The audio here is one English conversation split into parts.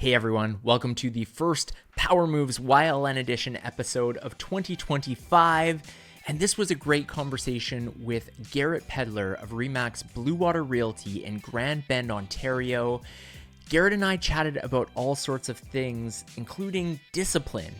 Hey everyone, welcome to the first Power Moves YLN Edition episode of 2025. And this was a great conversation with Garrett Pedlar of RE/MAX Bluewater Realty in Grand Bend, Ontario. Garrett and I chatted about all sorts of things, including discipline.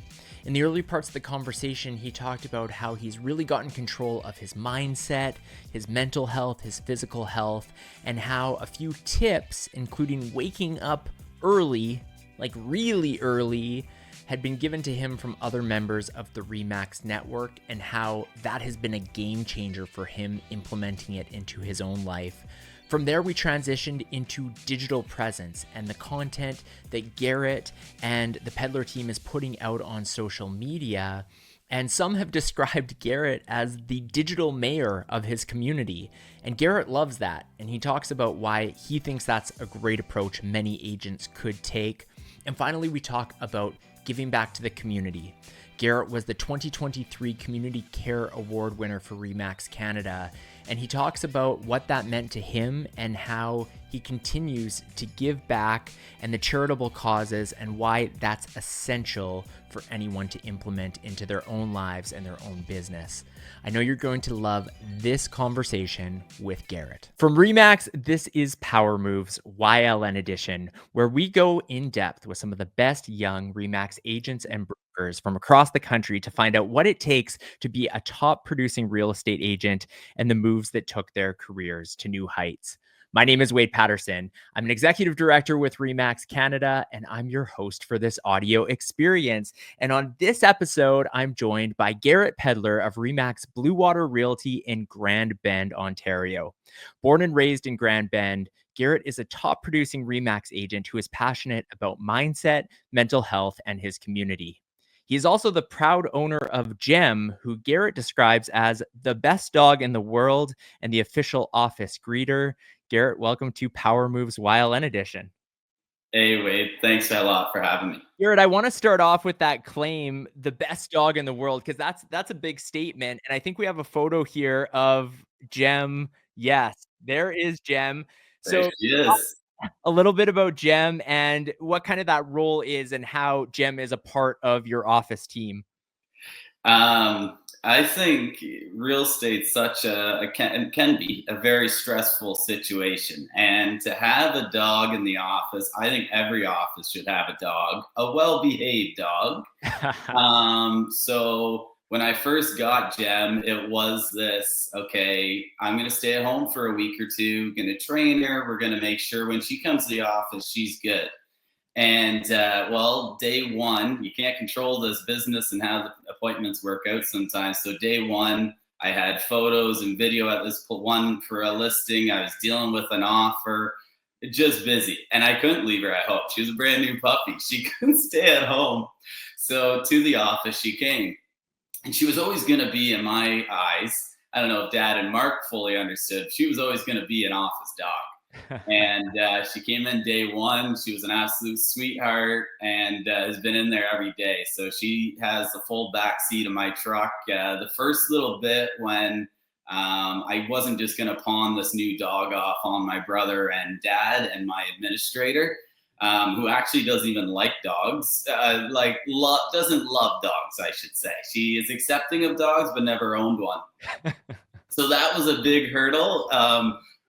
In the early parts of the conversation, he talked about how he's really gotten control of his mindset, his mental health, his physical health, and how a few tips, including waking up early, like really early, had been given to him from other members of the RE/MAX network, and how that has been a game changer for him implementing it into his own life. From there, we transitioned into digital presence and the content that Garrett and the Pedlar team is putting out on social media. And some have described Garrett as the digital mayor of his community. And Garrett loves that. And he talks about why he thinks that's a great approach many agents could take. And finally, we talk about giving back to the community. Garrett was the 2023 Community Care Award winner for RE/MAX Canada, and he talks about what that meant to him and how he continues to give back and the charitable causes and why that's essential for anyone to implement into their own lives and their own business. I know you're going to love this conversation with Garrett. From RE/MAX, this is Power Moves YLN Edition, where we go in depth with some of the best young RE/MAX agents and brokers from across the country to find out what it takes to be a top producing real estate agent and the moves that took their careers to new heights. My name is Wade Paterson. I'm an executive director with RE/MAX Canada, and I'm your host for this audio experience. And on this episode, I'm joined by Garrett Pedlar of RE/MAX Bluewater Realty in Grand Bend, Ontario. Born and raised in Grand Bend, Garrett is a top producing RE/MAX agent who is passionate about mindset, mental health, and his community. He is also the proud owner of Gem, who Garrett describes as the best dog in the world and the official office greeter. Garrett, welcome to Power Moves YLN Edition. Hey, Wade. Thanks a lot for having me. Garrett, I want to start off with that claim, the best dog in the world, because that's a big statement. And I think we have a photo here of Gem. Yes, there is Gem. There So she is. a little bit about Gem and what kind of that role is and how Gem is a part of your office team. I think real estate's such can be a very stressful situation, and to have a dog in the office, I think every office should have a dog, a well-behaved dog. So when I first got Gem, it was this, okay, I'm going to stay at home for a week or two, going to train her. We're going to make sure when she comes to the office, she's good. And well, day one, you can't control this business and how the appointments work out sometimes. So day one, I had photos and video at this one for a listing. I was dealing with an offer, just busy. And I couldn't leave her at home. She was a brand new puppy. She couldn't stay at home. So to the office she came. And she was always going to be, in my eyes, I don't know if Dad and Mark fully understood, she was always going to be an office dog. And she came in day one. She was an absolute sweetheart and has been in there every day. So she has the full back seat of my truck. The first little bit when I wasn't just going to pawn this new dog off on my brother and dad and my administrator, who actually doesn't even like dogs, doesn't love dogs, I should say. She is accepting of dogs, but never owned one. So that was a big hurdle.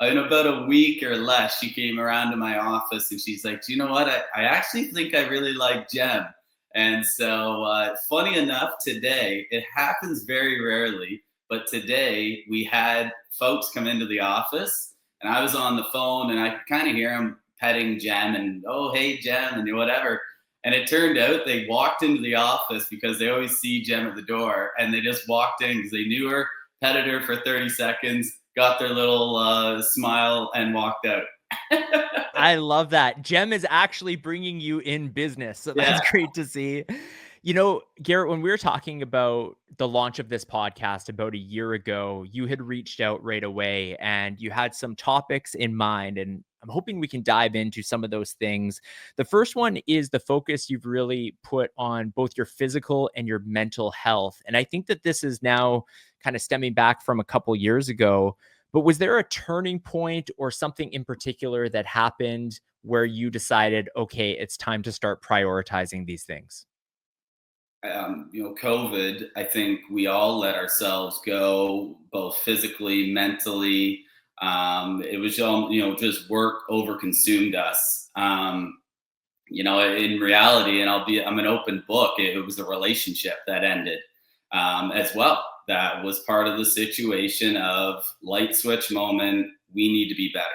In about a week or less, she came around to my office and she's like, do you know what? I actually think I really like Gem. And so funny enough, today, it happens very rarely, but today we had folks come into the office and I was on the phone and I could kind of hear them petting Gem and, oh, hey, Gem, and whatever. And it turned out they walked into the office because they always see Gem at the door, and they just walked in because they knew her, petted her for 30 seconds, got their little smile and walked out. I love that. Gem is actually bringing you in business. So that's great to see. You know, Garrett, when we were talking about the launch of this podcast about a year ago, you had reached out right away and you had some topics in mind, and I'm hoping we can dive into some of those things. The first one is the focus you've really put on both your physical and your mental health. And I think that this is now kind of stemming back from a couple years ago. But was there a turning point or something in particular that happened where you decided, okay, it's time to start prioritizing these things? COVID, I think we all let ourselves go, both physically, mentally. It was all, just work over consumed us. In reality, and I'm an open book. It was a relationship that ended as well. That was part of the situation of light switch moment. We need to be better.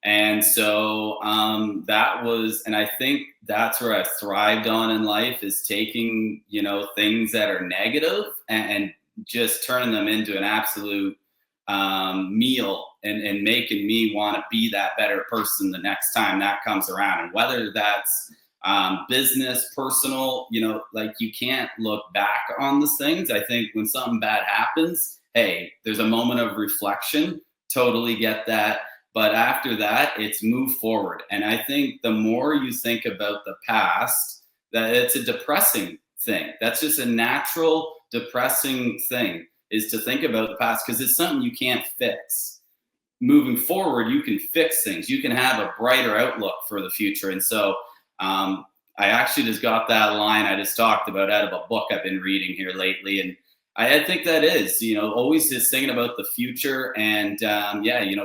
And so and I think that's where I've thrived on in life, is taking, things that are negative and just turning them into an absolute meal, and making me want to be that better person the next time that comes around. And whether that's business, personal, like, you can't look back on these things. I think when something bad happens, hey, there's a moment of reflection. Totally get that. But after that, it's move forward. And I think the more you think about the past, that it's a depressing thing. That's just a natural depressing thing, is to think about the past, because it's something you can't fix. Moving forward, you can fix things. You can have a brighter outlook for the future. And so I actually just got that line I just talked about out of a book I've been reading here lately. And I think that is, always just thinking about the future, and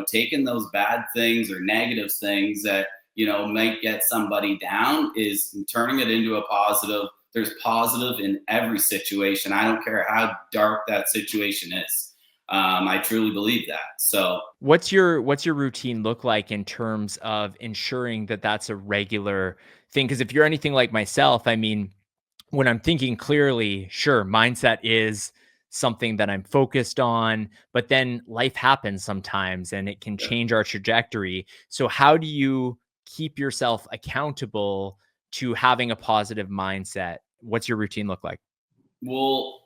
taking those bad things or negative things that, might get somebody down, is turning it into a positive. There's positive in every situation. I don't care how dark that situation is. I truly believe that. So What's your routine look like in terms of ensuring that that's a regular thing? Because if you're anything like myself, I mean, when I'm thinking clearly, sure, mindset is something that I'm focused on, but then life happens sometimes and it can yeah. change our trajectory. So how do you keep yourself accountable to having a positive mindset? What's your routine look like? Well,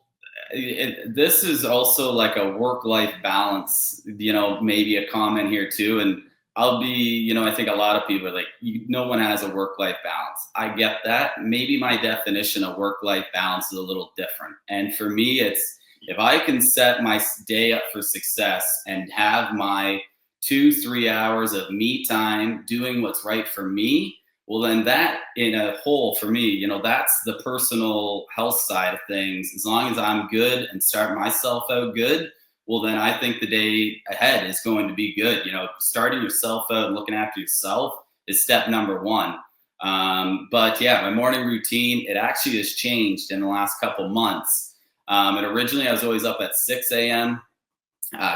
this is also like a work-life balance, maybe a comment here too. And I'll be, I think a lot of people are like, no one has a work-life balance. I get that. Maybe my definition of work-life balance is a little different. And for me, it's, if I can set my day up for success and have my 2-3 hours of me time doing what's right for me, well, then that in a whole, for me, that's the personal health side of things. As long as I'm good and start myself out good, well, then I think the day ahead is going to be good. Starting yourself out and looking after yourself is step number one. But yeah, my morning routine, it actually has changed in the last couple months. And originally I was always up at 6 a.m.,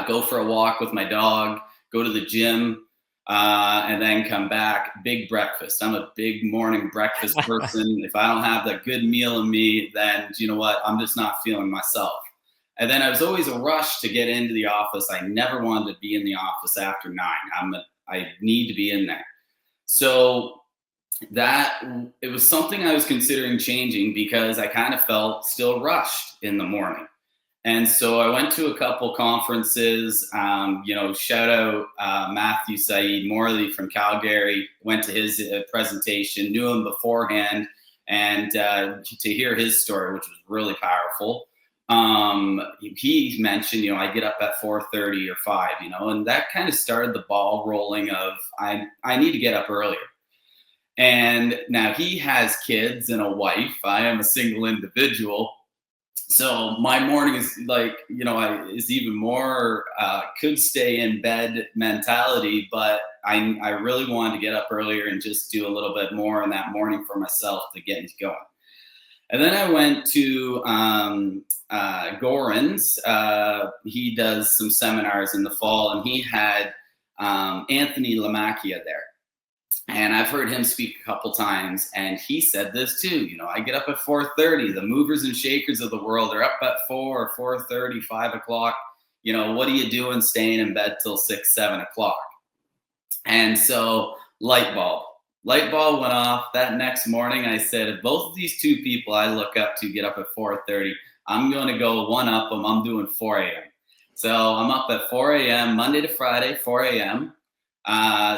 go for a walk with my dog, go to the gym, and then come back, big breakfast. I'm a big morning breakfast person. If I don't have that good meal in me, then you know what? I'm just not feeling myself. And then I was always a rush to get into the office. I never wanted to be in the office after 9. I need to be in there. So that, it was something I was considering changing, because I kind of felt still rushed in the morning. And so I went to a couple conferences, shout out Matthew Saeed Morley from Calgary, went to his presentation, knew him beforehand, and to hear his story, which was really powerful. He mentioned, I get up at 4:30 or 5, and that kind of started the ball rolling of, I need to get up earlier. And now he has kids and a wife. I am a single individual. So my morning is like, is even more could stay in bed mentality, but I really wanted to get up earlier and just do a little bit more in that morning for myself to get into going. And then I went to Goran's. He does some seminars in the fall, and he had Anthony Lamacchia there. And I've heard him speak a couple times, and he said this too. I get up at 4:30. The movers and shakers of the world are up at 4 or 4:30, 5 o'clock. What are you doing staying in bed till 6, 7 o'clock? And so light bulb went off that next morning. I said, if both of these two people I look up to get up at 4:30, I'm going to go one up them. I'm doing 4 a.m. So I'm up at 4 a.m. Monday to Friday, 4 a.m.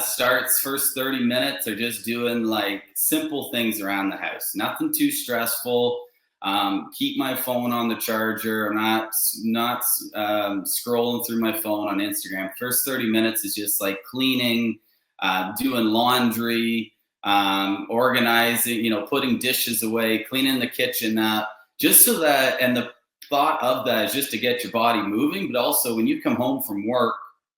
Starts first 30 minutes are just doing like simple things around the house. Nothing too stressful. Keep my phone on the charger. I'm not scrolling through my phone on Instagram. First 30 minutes is just like cleaning, doing laundry, organizing, putting dishes away, cleaning the kitchen up, just so that, and the thought of that is just to get your body moving, but also when you come home from work,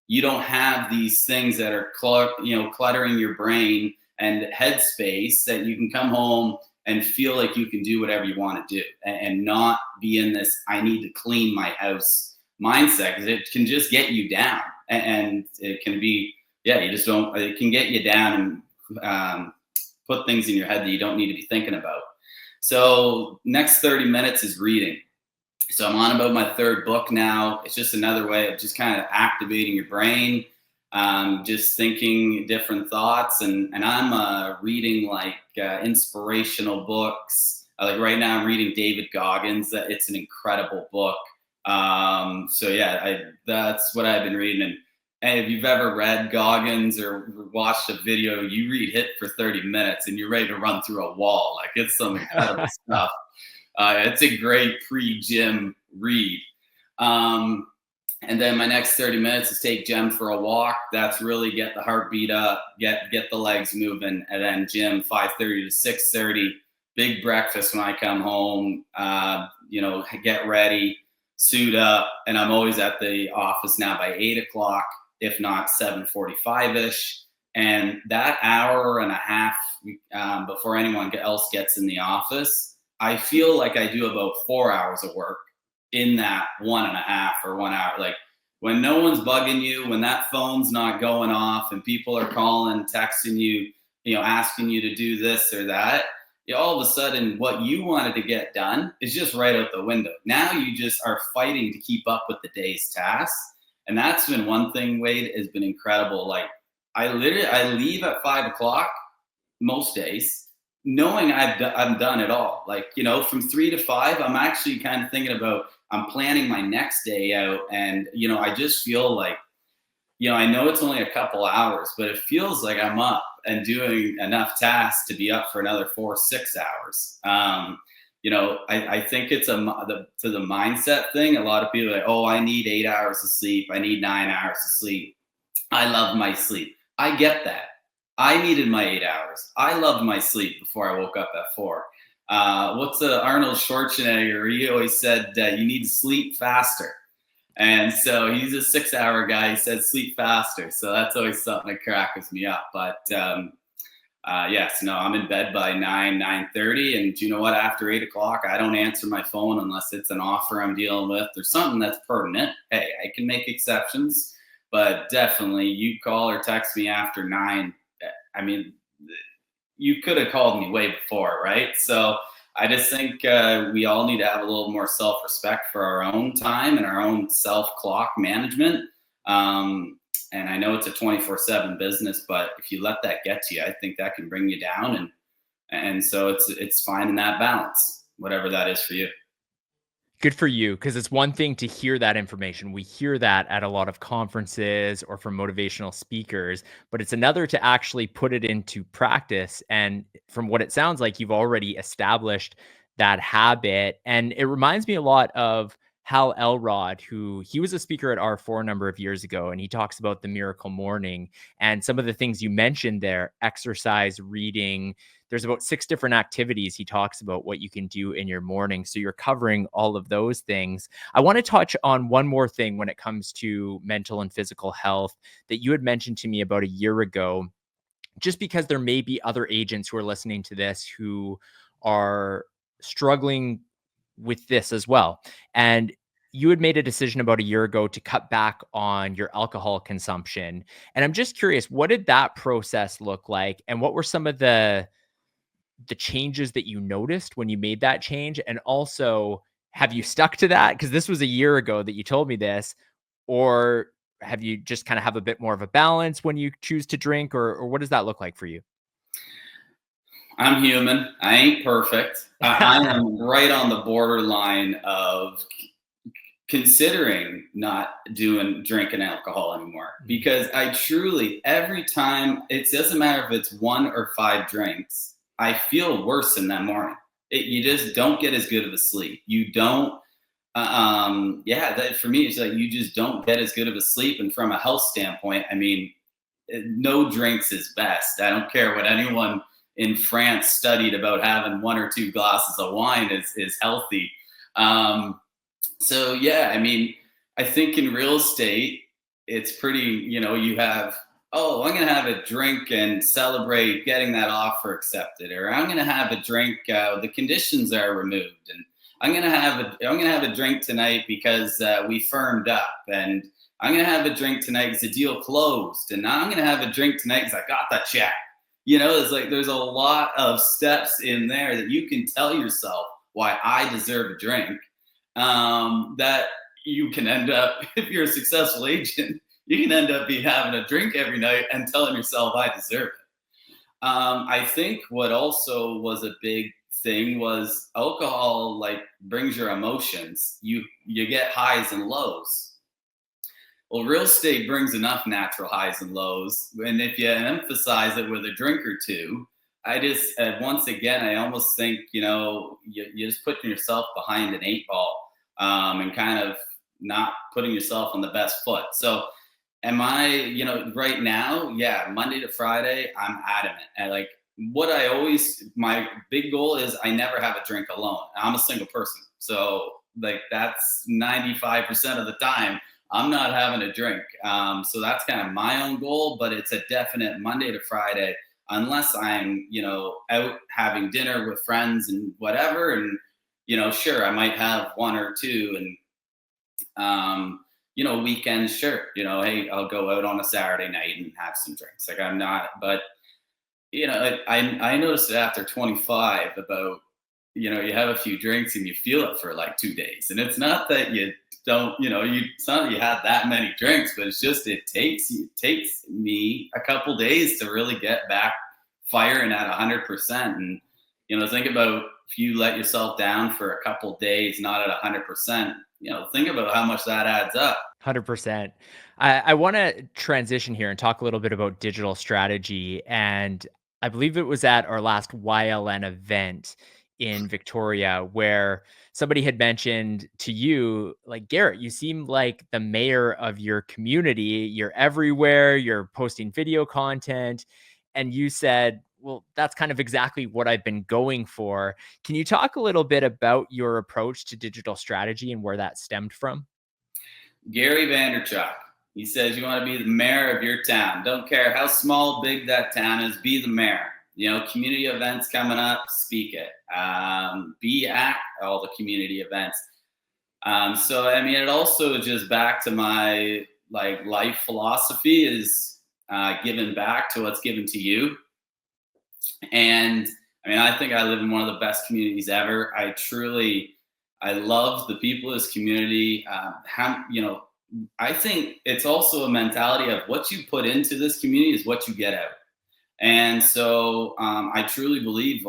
you don't have these things that are cluttering your brain and headspace, that you can come home and feel like you can do whatever you want to do, and not be in this I need to clean my house mindset, because it can just get you down, and it can be, you just don't, it can get you down and put things in your head that you don't need to be thinking about. So next 30 minutes is reading. So I'm on about my third book now. It's just another way of just kind of activating your brain, just thinking different thoughts. And I'm reading like inspirational books. Like right now I'm reading David Goggins. It's an incredible book. That's what I've been reading. And if you've ever read Goggins or watched a video, you read Hit for 30 minutes and you're ready to run through a wall. Like, it's some incredible stuff. It's a great pre-gym read. And then my next 30 minutes is take Jem for a walk. That's really get the heartbeat up, get the legs moving. And then gym 5:30 to 6:30, big breakfast when I come home, get ready, suit up. And I'm always at the office now by 8 o'clock, if not 7:45-ish. And that hour and a half before anyone else gets in the office, I feel like I do about 4 hours of work in that 1.5 or 1 hour. Like, when no one's bugging you, when that phone's not going off and people are calling, texting you, asking you to do this or that, all of a sudden what you wanted to get done is just right out the window. Now you just are fighting to keep up with the day's tasks. And that's been one thing, Wade, has been incredible. Like, I leave at 5 o'clock most days, knowing I've done it all. Like, from 3 to 5, I'm actually kind of thinking about, I'm planning my next day out. And, I just feel like, I know it's only a couple hours, but it feels like I'm up and doing enough tasks to be up for another 4-6 hours. I think it's to the mindset thing. A lot of people are like, oh, I need 8 hours of sleep. I need 9 hours of sleep. I love my sleep. I get that. I needed my 8 hours. I loved my sleep before I woke up at 4. What's Arnold Schwarzenegger? He always said you need to sleep faster. And so he's a 6-hour guy. He said sleep faster. So that's always something that crackers me up. But I'm in bed by 9:30. And you know what? After 8 o'clock, I don't answer my phone unless it's an offer I'm dealing with or something that's pertinent. Hey, I can make exceptions. But definitely, you call or text me after 9. I mean, you could have called me way before, right? So I just think we all need to have a little more self-respect for our own time and our own self-clock management. And I know it's a 24/7 business, but if you let that get to you, I think that can bring you down. And so it's finding that balance, whatever that is for you. Good for you, because it's one thing to hear that information. We hear that at a lot of conferences or from motivational speakers, but it's another to actually put it into practice. And from what it sounds like, you've already established that habit. And it reminds me a lot of Hal Elrod, who he was a speaker at R4 a number of years ago, and he talks about the miracle morning and some of the things you mentioned there: exercise, reading. There's about 6 different activities he talks about what you can do in your morning. So you're covering all of those things. I want to touch on one more thing when it comes to mental and physical health that you had mentioned to me about a year ago, just because there may be other agents who are listening to this who are struggling with this as well. And you had made a decision about a year ago to cut back on your alcohol consumption. And I'm just curious, what did that process look like? And what were some of the changes that you noticed when you made that change? And also, have you stuck to that? Because this was a year ago that you told me this. Or have you just kind of have a bit more of a balance when you choose to drink? Or what does that look like for you? I'm human. I ain't perfect. I am right on the borderline of considering not drinking alcohol anymore, because I truly, every time, it doesn't matter if it's 1 or 5 drinks, I feel worse in that morning. You just don't get as good of a sleep. You don't, that for me, it's like you just don't get as good of a sleep. And from a health standpoint, I mean, no drinks is best. I don't care what anyone in France studied about having 1 or 2 glasses of wine is healthy. So yeah, I mean, I think in real estate, it's pretty, you have, oh, I'm going to have a drink and celebrate getting that offer accepted, or I'm going to have a drink, the conditions are removed, and I'm going to have a drink tonight because we firmed up, and I'm going to have a drink tonight because the deal closed, and now I'm going to have a drink tonight because I got that check. It's like there's a lot of steps in there that you can tell yourself why I deserve a drink. That you can end up, if you're a successful agent, you can end up having a drink every night and telling yourself, I deserve it. I think what also was a big thing was alcohol, like, brings your emotions. You get highs and lows. Well, real estate brings enough natural highs and lows. And if you emphasize it with a drink or two, I just, once again, I almost think, you're just putting yourself behind an 8 ball, and kind of not putting yourself on the best foot. So am I, right now, yeah, Monday to Friday, I'm adamant. And like, my big goal is I never have a drink alone. I'm a single person. So like, that's 95% of the time I'm not having a drink. So that's kind of my own goal, but it's a definite Monday to Friday, unless I'm, out having dinner with friends and whatever. And, sure, I might have 1 or 2, and, weekends, sure, hey, I'll go out on a Saturday night and have some drinks. Like, I'm not, but, I noticed it after 25 about, you have a few drinks and you feel it for like 2 days. And it's not that you don't, it's not that you had that many drinks, but it's just, it takes me a couple days to really get back firing at 100%. And, think about if you let yourself down for a couple days, not at 100%, think about how much that adds up. 100%. I want to transition here and talk a little bit about digital strategy. And I believe it was at our last YLN event in Victoria where somebody had mentioned to you, like, Garrett, you seem like the mayor of your community. You're everywhere, you're posting video content. And you said, well, that's kind of exactly what I've been going for. Can you talk a little bit about your approach to digital strategy and where that stemmed from? Gary Vanderchuck. He says you want to be the mayor of your town. Don't care how small, big that town is, be the mayor. Community events coming up, speak it. Be at all the community events. So, I mean, it also just back to my life philosophy is giving back to what's given to you. And I mean, I think I live in one of the best communities ever. I love the people of this community. I think it's also a mentality of what you put into this community is what you get out. And so I truly believe,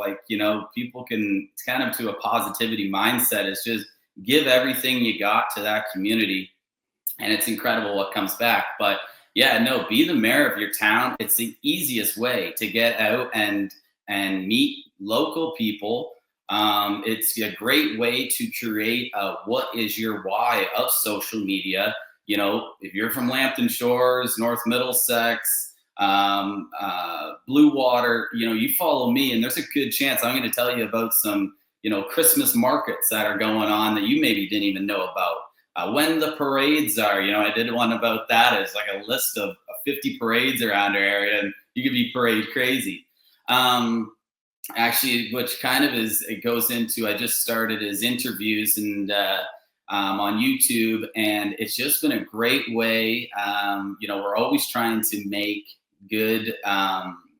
people can, it's kind of to a positivity mindset. It's just give everything you got to that community, and it's incredible what comes back. But yeah, no, be the mayor of your town. It's the easiest way to get out and meet local people. It's a great way to create what is your why of social media. If you're from Lambton Shores, North Middlesex, Bluewater, you follow me, and there's a good chance I'm going to tell you about some, Christmas markets that are going on that you maybe didn't even know about. When the parades are, I did one about that. It's like a list of 50 parades around our area, and you could be parade crazy. Actually, which kind of it goes into, I just started his interviews and on YouTube, and it's just been a great way. We're always trying to make good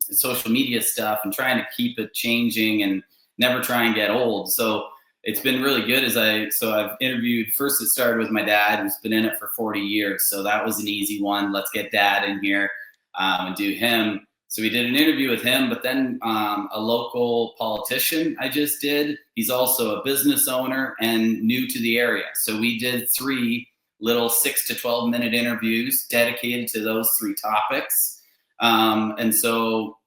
social media stuff and trying to keep it changing and never try and get old. So it's been really good I've interviewed, first it started with my dad, who's been in it for 40 years. So that was an easy one. Let's get dad in here and do him. So we did an interview with him, but then a local politician I just did. He's also a business owner and new to the area. So we did 3 little 6 to 12 minute interviews dedicated to those 3 topics. And so,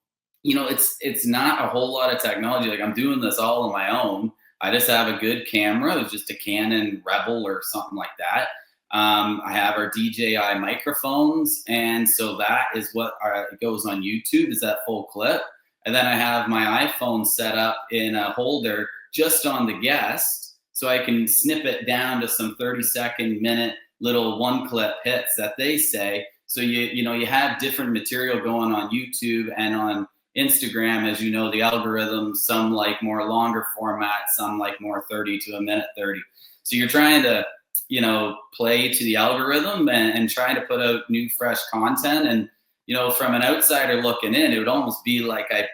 it's not a whole lot of technology. Like, I'm doing this all on my own. I just have a good camera. It's just a Canon Rebel or something like that. I have our DJI microphones. And so that is what goes on YouTube, is that full clip. And then I have my iPhone set up in a holder just on the guest, so I can snip it down to some 30-second, minute little one clip hits that they say. So you have different material going on YouTube and on Instagram. As you know, the algorithms, some like more longer format, some like more 30 to a minute 30. So you're trying to, play to the algorithm and trying to put out new, fresh content. And, from an outsider looking in, it would almost be like I,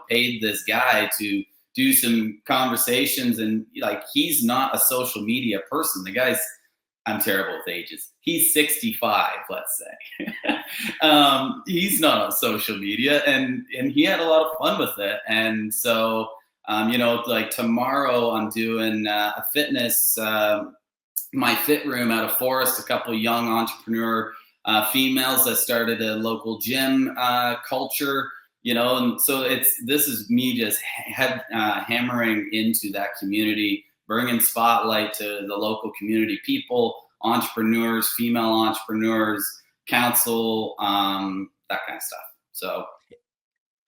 paid this guy to do some conversations. And like, he's not a social media person. The guy's, I'm terrible with ages. He's 65, let's say. He's not on social media, and he had a lot of fun with it. And so, like tomorrow, I'm doing a fitness, my fit room out of Forest. A couple of young entrepreneur females that started a local gym culture. And so this is me just hammering into that community, bringing spotlight to the local community people, entrepreneurs, female entrepreneurs, counsel, that kind of stuff. So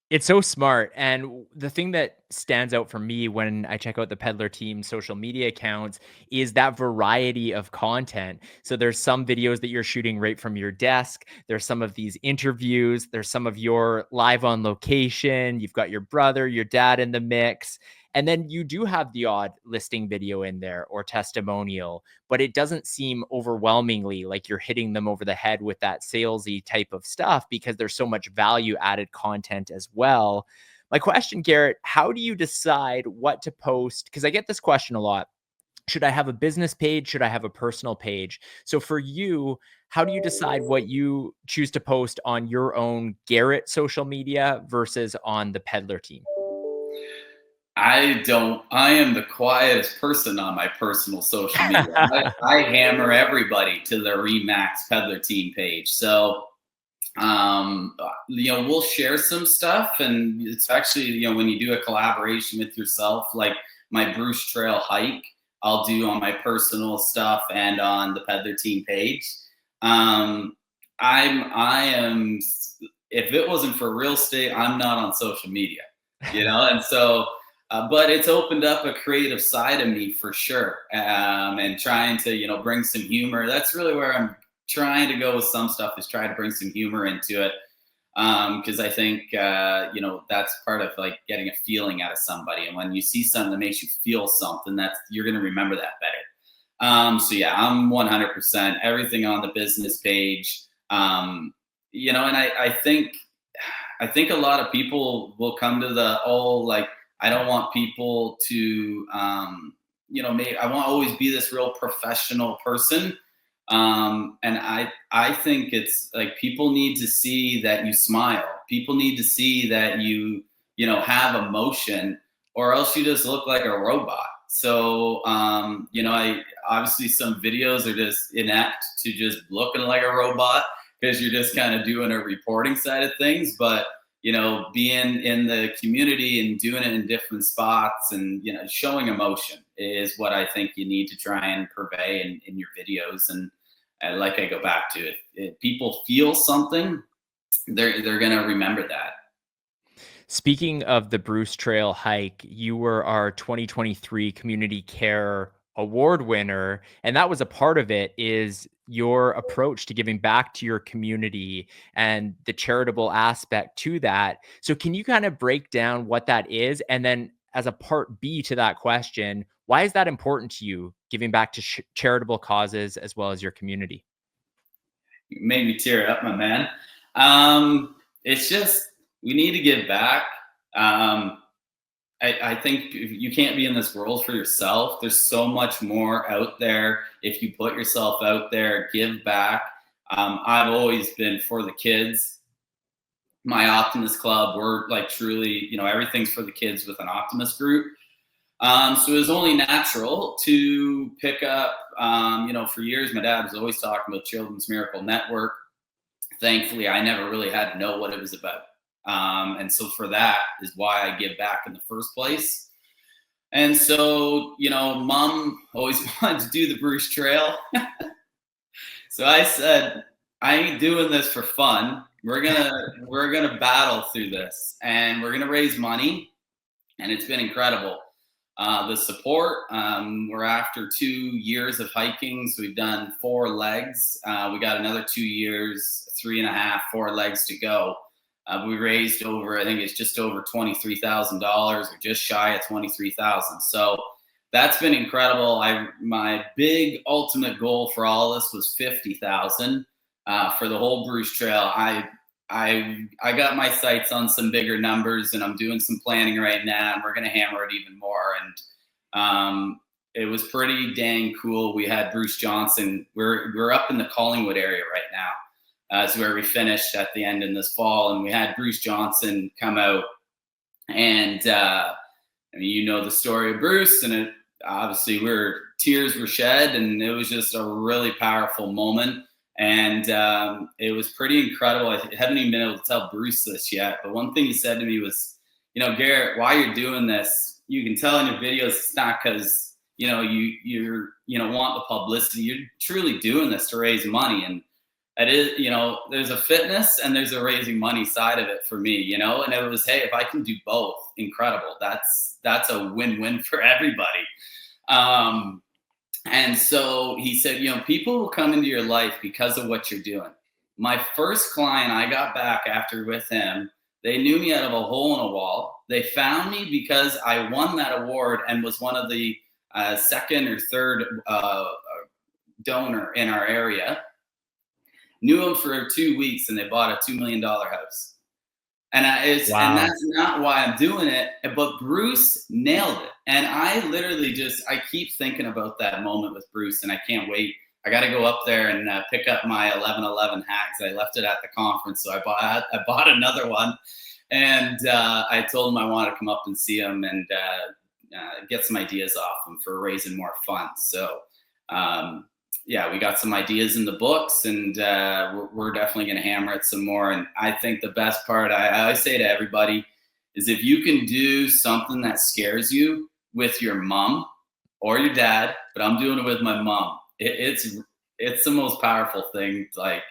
it's so smart. And the thing that stands out for me when I check out the Pedlar team social media accounts is that variety of content. So there's some videos that you're shooting right from your desk. There's some of these interviews. There's some of your live on location. You've got your brother, your dad in the mix. And then you do have the odd listing video in there or testimonial, but it doesn't seem overwhelmingly like you're hitting them over the head with that salesy type of stuff, because there's so much value added content as well. My question, Garrett, how do you decide what to post? Because I get this question a lot. Should I have a business page? Should I have a personal page? So for you, how do you decide what you choose to post on your own Garrett social media versus on the Pedlar team? I am the quietest person on my personal social media. I hammer everybody to the RE/MAX Pedlar team page. So, we'll share some stuff. And it's actually, when you do a collaboration with yourself, like my Bruce Trail hike, I'll do on my personal stuff and on the Pedlar team page. I am, if it wasn't for real estate, I'm not on social media, and so, but it's opened up a creative side of me for sure. And trying to, bring some humor. That's really where I'm trying to go with some stuff, is try to bring some humor into it. Because I think, that's part of like getting a feeling out of somebody. And when you see something that makes you feel something, you're going to remember that better. So yeah, I'm 100% everything on the business page. And I think a lot of people will come to I don't want people to, I want to always be this real professional person. And I think it's like, people need to see that you smile. People need to see that you have emotion, or else you just look like a robot. So, I obviously some videos are just inept to just looking like a robot, because you're just kind of doing a reporting side of things. But being in the community and doing it in different spots and, showing emotion is what I think you need to try and purvey in your videos. And like I go back to it, if people feel something, they're going to remember that. Speaking of the Bruce Trail hike, you were our 2023 Community Care Award winner, and that was a part of it, is your approach to giving back to your community and the charitable aspect to that. So can you kind of break down what that is? And then as a part B to that question, why is that important to you, giving back to charitable causes as well as your community? You made me tear up, my man. It's just, we need to give back. I think you can't be in this world for yourself. There's so much more out there. If you put yourself out there, give back. I've always been for the kids. My Optimist Club, we're like truly, everything's for the kids with an Optimist group. So it was only natural to pick up, for years, my dad was always talking about Children's Miracle Network. Thankfully, I never really had to know what it was about. And so for that is why I give back in the first place. And so, Mom always wanted to do the Bruce Trail. So I said, I ain't doing this for fun. We're gonna battle through this, and we're gonna raise money, and it's been incredible. The support. We're after 2 years of hiking, so we've done 4 legs. We got another 2 years, 3.5, 4 legs to go. We raised over, I think it's just over $23,000, or just shy of 23,000. So that's been incredible. My big ultimate goal for all this was 50,000 for the whole Bruce Trail. I got my sights on some bigger numbers, and I'm doing some planning right now, and we're going to hammer it even more. And it was pretty dang cool. We had Bruce Johnson. We're up in the Collingwood area right now. Is where we finished at the end in this fall, and we had Bruce Johnson come out, and I mean, you know the story of Bruce, and obviously tears were shed, and it was just a really powerful moment. And it was pretty incredible. I haven't even been able to tell Bruce this yet, but one thing he said to me was, Garrett, while you're doing this, you can tell in your videos it's not because you want the publicity. You're truly doing this to raise money, and it is, there's a fitness and there's a raising money side of it for me, and it was, hey, if I can do both, incredible. That's a win-win for everybody. And so he said, people will come into your life because of what you're doing. My first client I got back after with him, they knew me out of a hole in a wall. They found me because I won that award and was one of the second or third donor in our area. Knew him for 2 weeks, and they bought a $2 million house. And Wow. And that's not why I'm doing it, but Bruce nailed it. And I literally I keep thinking about that moment with Bruce, and I can't wait. I got to go up there and pick up my 1111 hat, because I left it at the conference. So I bought another one, and I told him I wanted to come up and see him and get some ideas off him for raising more funds. So yeah, we got some ideas in the books, and we're definitely going to hammer it some more. And I think the best part, I always say to everybody, is if you can do something that scares you with your mom or your dad, but I'm doing it with my mom, it's the most powerful thing. Like,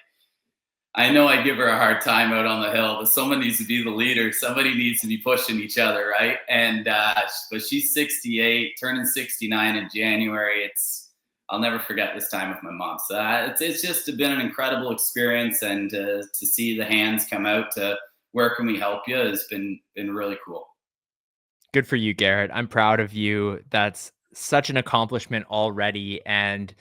I know I give her a hard time out on the hill, but someone needs to be the leader. Somebody needs to be pushing each other, right? And but she's 68, turning 69 in January. I'll never forget this time with my mom. So it's just been an incredible experience, and to see the hands come out to where can we help you has been really cool. Good for you, Garrett. I'm proud of you. That's such an accomplishment already, and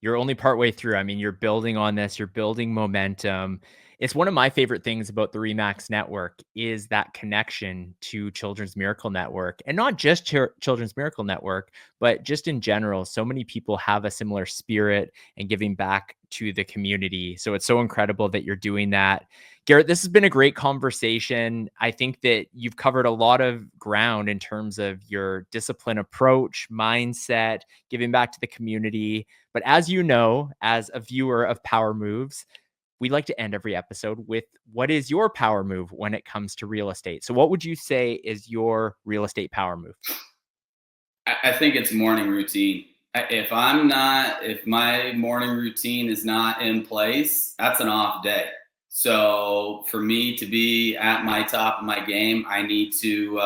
you're only partway through. I mean, you're building on this, you're building momentum. It's one of my favorite things about the Remax Network is that connection to Children's Miracle Network, and not just Children's Miracle Network, but just in general. So many people have a similar spirit and giving back to the community. So it's so incredible that you're doing that. Garrett, this has been a great conversation. I think that you've covered a lot of ground in terms of your discipline approach, mindset, giving back to the community. But as you know, as a viewer of Power Moves, we like to end every episode with what is your power move when it comes to real estate? So what would you say is your real estate power move? I think it's morning routine. If my morning routine is not in place, that's an off day. So for me to be at my top of my game, I need to,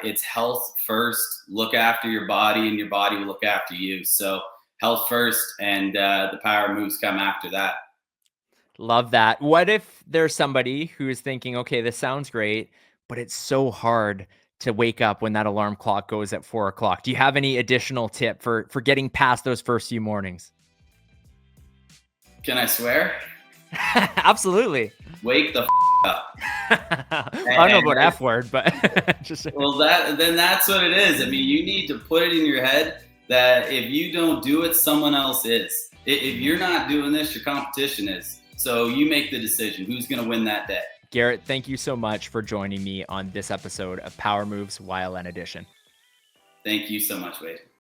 it's health first. Look after your body, and your body will look after you. So health first, and the power moves come after that. Love that. What if there's somebody who is thinking, okay, this sounds great, but it's so hard to wake up when that alarm clock goes at 4 o'clock? Do you have any additional tip for getting past those first few mornings? Can I swear? Absolutely. Wake the up. I don't know about F word, but just well, then that's what it is. I mean, you need to put it in your head that if you don't do it, someone else is. If you're not doing this, your competition is. So you make the decision. Who's going to win that day? Garrett, thank you so much for joining me on this episode of Power Moves YLN Edition. Thank you so much, Wade.